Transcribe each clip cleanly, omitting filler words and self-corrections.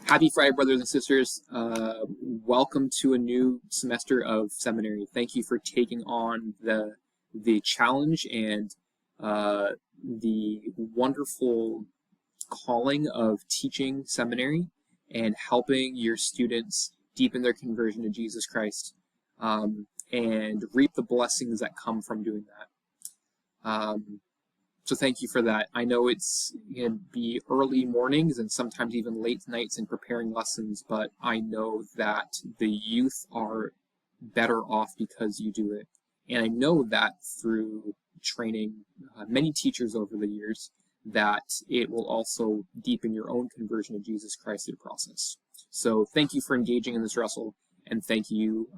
Happy Friday, brothers and sisters. Welcome to a new semester of seminary. Thank you for taking on the challenge and the wonderful calling of teaching seminary and helping your students deepen their conversion to Jesus Christ and reap the blessings that come from doing that. So thank you for that. I know it's going to be early mornings and sometimes even late nights in preparing lessons, but I know that the youth are better off because you do it. And I know that through training many teachers over the years, that it will also deepen your own conversion to Jesus Christ through the process. So thank you for engaging in this wrestle, and thank you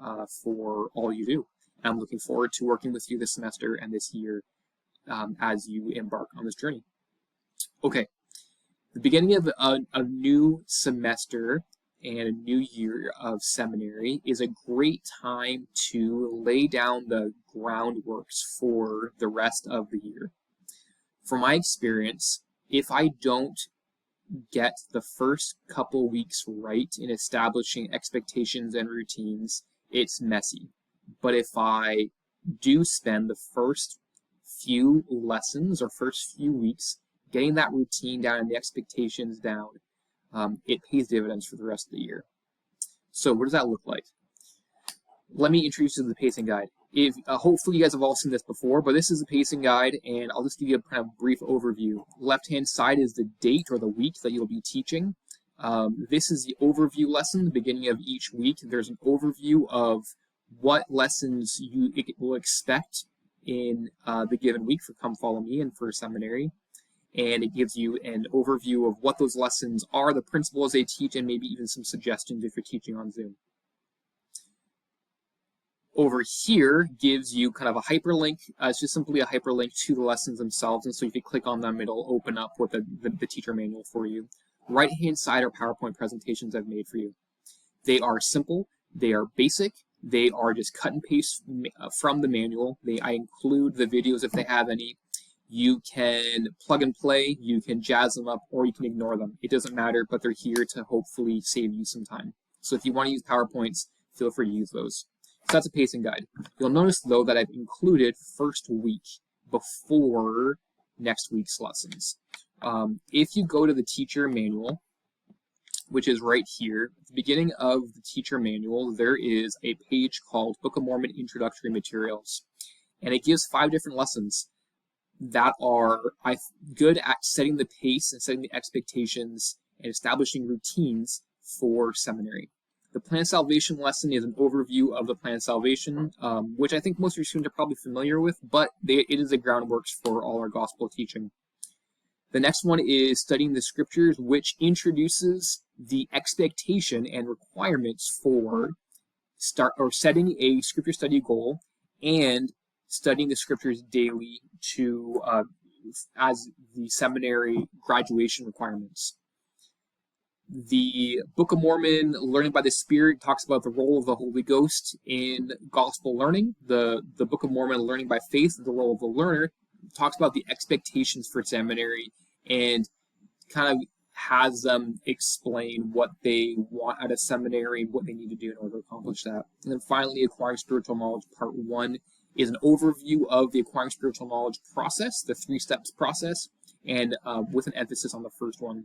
for all you do. And I'm looking forward to working with you this semester and this year as you embark on this journey. Okay, the beginning of a new semester and a new year of seminary is a great time to lay down the groundworks for the rest of the year. From my experience, if I don't get the first couple weeks right in establishing expectations and routines, it's messy. But if I do spend the first few lessons or first few weeks getting that routine down and the expectations down, it pays dividends for the rest of the year. So what does that look like? Let me introduce you to the pacing guide. Hopefully you guys have all seen this before, but this is the pacing guide, and I'll just give you a kind of brief overview. Left-hand side is the date or the week that you'll be teaching. This is the overview lesson, the beginning of each week. There's an overview of what lessons you will expect in the given week for Come Follow Me and for seminary, and it gives you an overview of what those lessons are, the principles they teach, and maybe even some suggestions if you're teaching on Zoom. Over here gives you kind of a hyperlink. It's just simply a hyperlink to the lessons themselves, and so if you click on them, it'll open up with the teacher manual for you. Right-hand side are PowerPoint presentations I've made for you. They are simple, they are basic, they are just cut and paste from the manual. I include the videos if they have any. You can plug and play, you can jazz them up, or you can ignore them. It doesn't matter, but they're here to hopefully save you some time. So if you want to use PowerPoints, feel free to use those. So that's a pacing guide. You'll notice, though, that I've included first week before next week's lessons. If you go to the teacher manual, which is right here, at the beginning of the teacher manual, there is a page called Book of Mormon Introductory Materials. And it gives 5 different lessons that are good at setting the pace and setting the expectations and establishing routines for seminary. The Plan of Salvation lesson is an overview of the Plan of Salvation, which I think most of your students are probably familiar with, but it is the groundworks for all our gospel teaching. The next one is Studying the Scriptures, which introduces the expectation and requirements for setting a scripture study goal and studying the scriptures daily as the seminary graduation requirements. The Book of Mormon, Learning by the Spirit, talks about the role of the Holy Ghost in gospel learning. The Book of Mormon, Learning by Faith, the role of the learner, talks about the expectations for seminary and kind of has them explain what they want out of seminary and what they need to do in order to accomplish that. And then finally, Acquiring Spiritual Knowledge, Part 1, is an overview of the Acquiring Spiritual Knowledge process, the 3 steps process, and with an emphasis on the first one.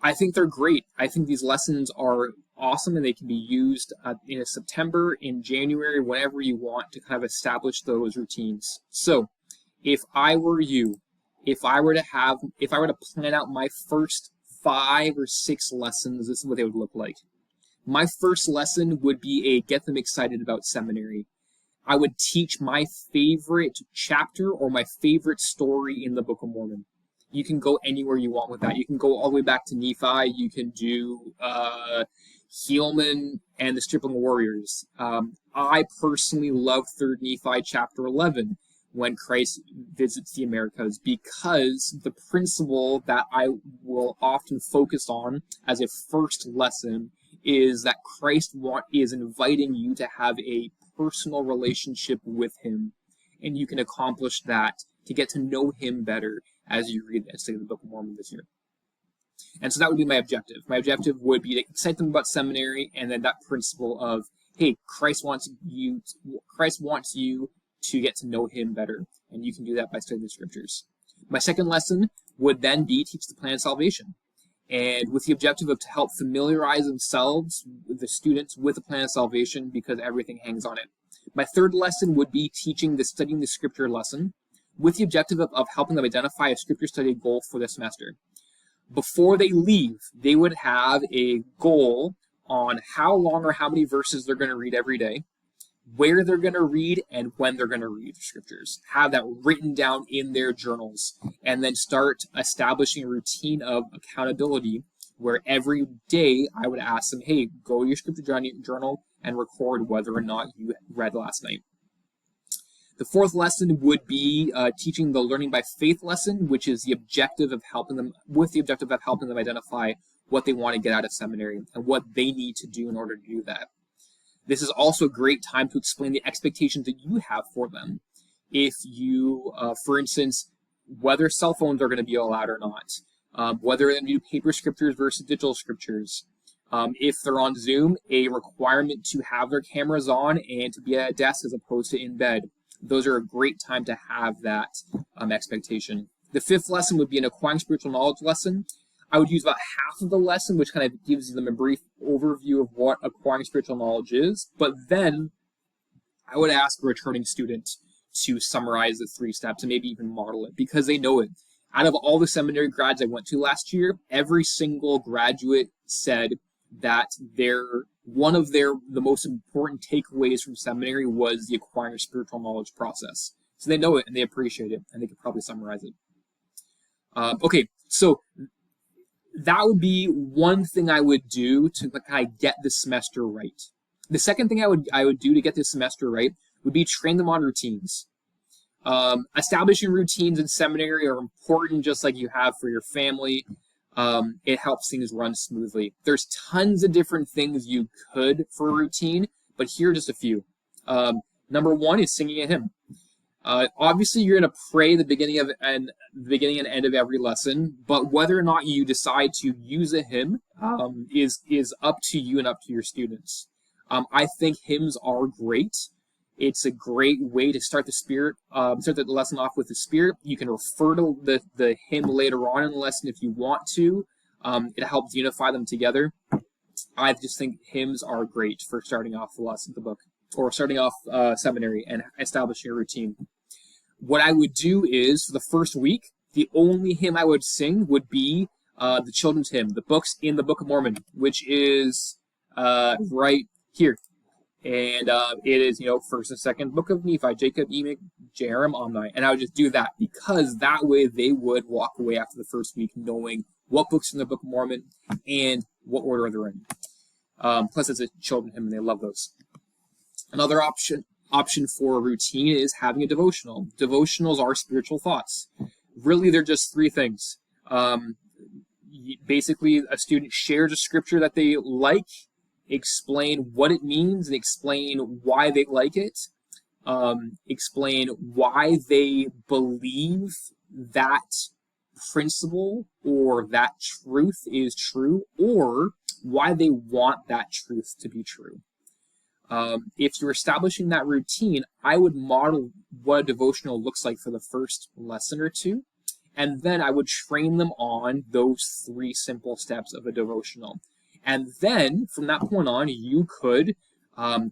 I think they're great. I think these lessons are awesome, and they can be used in September, in January, whenever you want to kind of establish those routines. So, if I were you, if I were to plan out my first 5 or 6 lessons, this is what they would look like. My first lesson would be a get them excited about seminary. I would teach my favorite chapter or my favorite story in the Book of Mormon. You can go anywhere you want with that. You can go all the way back to Nephi. You can do Helaman and the Stripling Warriors. I personally love 3rd Nephi chapter 11 when Christ visits the Americas, because the principle that I will often focus on as a first lesson is that Christ is inviting you to have a personal relationship with him, and you can accomplish that to get to know him better as you read and study the Book of Mormon this year. And so that would be my objective. My objective would be to excite them about seminary, and then that principle of, hey, Christ wants you to get to know him better, and you can do that by studying the scriptures. My second lesson would then be teach the plan of salvation, and with the objective of to help familiarize themselves, the students, with the plan of salvation, because everything hangs on it. My third lesson would be teaching the studying the scripture lesson, with the objective of helping them identify a scripture study goal for the semester. Before they leave, they would have a goal on how long or how many verses they're going to read every day, where they're going to read, and when they're going to read the scriptures. Have that written down in their journals, and then start establishing a routine of accountability where every day I would ask them, hey, go to your scripture journal and record whether or not you read last night. The fourth lesson would be teaching the learning by faith lesson, which is the objective of helping them, identify what they want to get out of seminary and what they need to do in order to do that. This is also a great time to explain the expectations that you have for them. If you, for instance, whether cell phones are going to be allowed or not, whether they're going to do paper scriptures versus digital scriptures. If they're on Zoom, a requirement to have their cameras on and to be at a desk as opposed to in bed. Those are a great time to have that expectation. The fifth lesson would be an acquiring spiritual knowledge lesson. I would use about half of the lesson, which kind of gives them a brief overview of what acquiring spiritual knowledge is. But then I would ask a returning student to summarize the 3 steps and maybe even model it, because they know it. Out of all the seminary grads I went to last year, every single graduate said that the most important takeaways from seminary was the acquiring spiritual knowledge process. So they know it and they appreciate it, and they could probably summarize it. Okay, so that would be one thing I would do to kind of get the semester right. The second thing I would do to get this semester right would be train them on routines. Establishing routines in seminary are important, just like you have for your family. It helps things run smoothly. There's tons of different things you could for a routine, but here are just a few. Number one is singing a hymn. Obviously, you're going to pray the beginning and end of every lesson, but whether or not you decide to use a hymn is up to you and up to your students. I think hymns are great. It's a great way to start the lesson off with the spirit. You can refer to the hymn later on in the lesson if you want to. It helps unify them together. I just think hymns are great for starting off the book, or starting off seminary and establishing a routine. What I would do is, for the first week, the only hymn I would sing would be the children's hymn, the books in the Book of Mormon, which is right here. And it is, first and second book of Nephi, Jacob, Enoch, Jerem, Omni. And I would just do that, because that way they would walk away after the first week knowing what books in the Book of Mormon and what order they're in. Plus, it's a children's hymn, and they love those. Another option for a routine is having a devotional. Devotionals are spiritual thoughts. Really, they're just 3 things. Basically, a student shares a scripture that they like, explain what it means, and explain why they like it, explain why they believe that principle or that truth is true, or why they want that truth to be true. If you're establishing that routine, I would model what a devotional looks like for the first lesson or 2, and then I would train them on those 3 simple steps of a devotional. And then, from that point on, you could have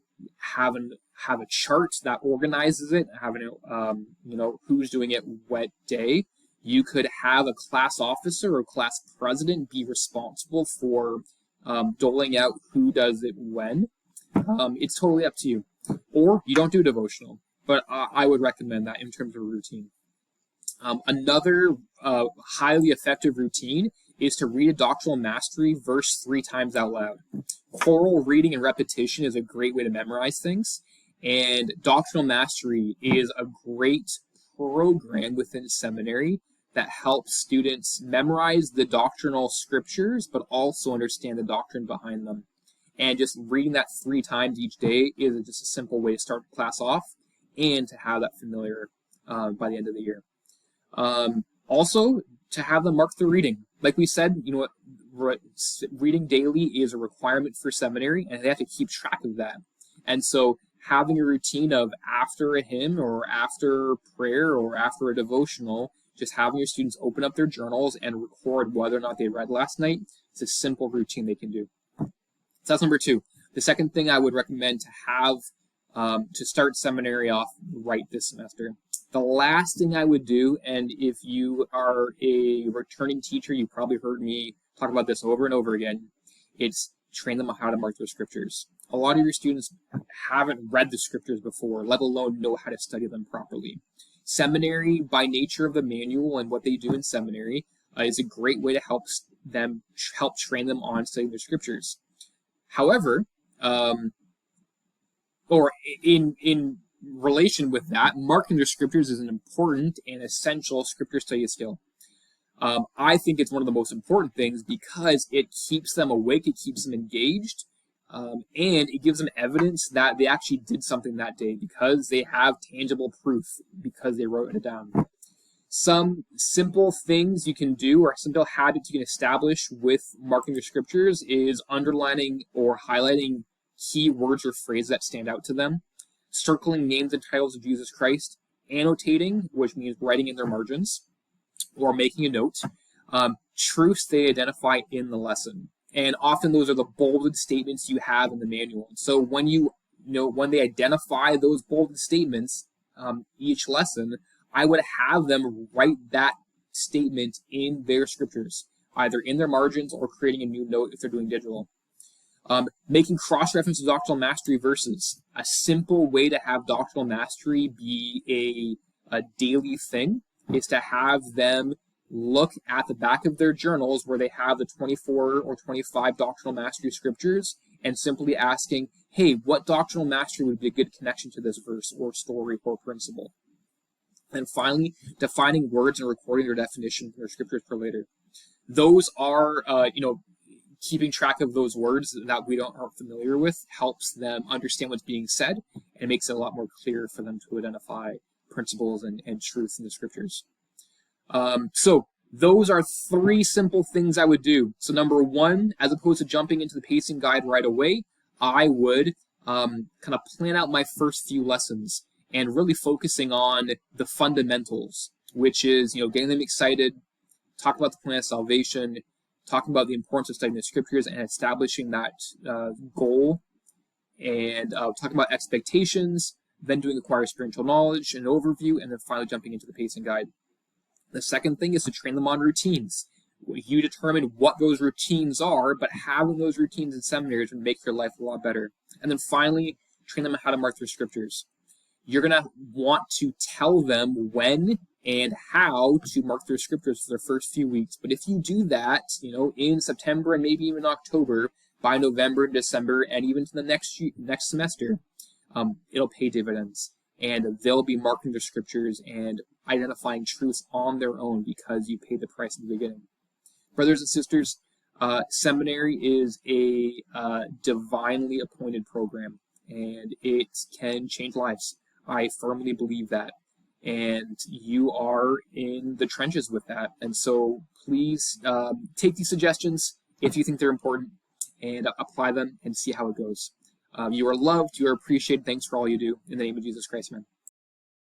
a chart that organizes it, who's doing it what day. You could have a class officer or class president be responsible for doling out who does it when. It's totally up to you. Or you don't do devotional, but I would recommend that in terms of a routine. Another highly effective routine is to read a doctrinal mastery verse 3 times out loud. Choral reading and repetition is a great way to memorize things, and doctrinal mastery is a great program within seminary that helps students memorize the doctrinal scriptures, but also understand the doctrine behind them. And just reading that 3 times each day is just a simple way to start the class off and to have that familiar by the end of the year. Also, to have them mark their reading. Like we said, you know what, reading daily is a requirement for seminary, and they have to keep track of that. And so having a routine of after a hymn or after prayer or after a devotional, just having your students open up their journals and record whether or not they read last night, it's a simple routine they can do. So that's number 2. The second thing I would recommend to have to start seminary off right this semester. The last thing I would do, and if you are a returning teacher, you probably heard me talk about this over and over again, it's train them on how to mark their scriptures. A lot of your students haven't read the scriptures before, let alone know how to study them properly. Seminary, by nature of the manual and what they do in seminary, is a great way to help train them on studying their scriptures. However, or in relation with that, marking their scriptures is an important and essential scripture study skill. I think it's one of the most important things because it keeps them awake, it keeps them engaged, and it gives them evidence that they actually did something that day because they have tangible proof because they wrote it down. Some simple things you can do or simple habits you can establish with marking your scriptures is underlining or highlighting key words or phrases that stand out to them, circling names and titles of Jesus Christ, annotating, which means writing in their margins, or making a note, truths they identify in the lesson. And often those are the bolded statements you have in the manual. So when when they identify those bolded statements each lesson, I would have them write that statement in their scriptures, either in their margins or creating a new note if they're doing digital. Making cross-reference to doctrinal mastery verses. A simple way to have doctrinal mastery be a daily thing is to have them look at the back of their journals where they have the 24 or 25 doctrinal mastery scriptures and simply asking, hey, what doctrinal mastery would be a good connection to this verse or story or principle? And finally, defining words and recording their definition from their scriptures for later. Those are, keeping track of those words that we aren't familiar with helps them understand what's being said and makes it a lot more clear for them to identify principles and truths in the scriptures. So those are 3 simple things I would do. So number 1, as opposed to jumping into the pacing guide right away, I would kind of plan out my first few lessons and really focusing on the fundamentals, which is, getting them excited, talk about the plan of salvation, talking about the importance of studying the scriptures and establishing that goal, and talking about expectations, then doing acquire spiritual knowledge, an overview, and then finally jumping into the pacing guide. The second thing is to train them on routines. You determine what those routines are, but having those routines in seminaries would make your life a lot better. And then finally, train them on how to mark their scriptures. You're going to want to tell them when and how to mark their scriptures for their first few weeks. But if you do that, in September and maybe even October, by November and December, and even to the next semester, it'll pay dividends. And they'll be marking their scriptures and identifying truths on their own because you paid the price at the beginning. Brothers and sisters, seminary is a divinely appointed program, and it can change lives. I firmly believe that. And you are in the trenches with that. And so please take these suggestions if you think they're important and apply them and see how it goes. You are loved. You are appreciated. Thanks for all you do. In the name of Jesus Christ, man.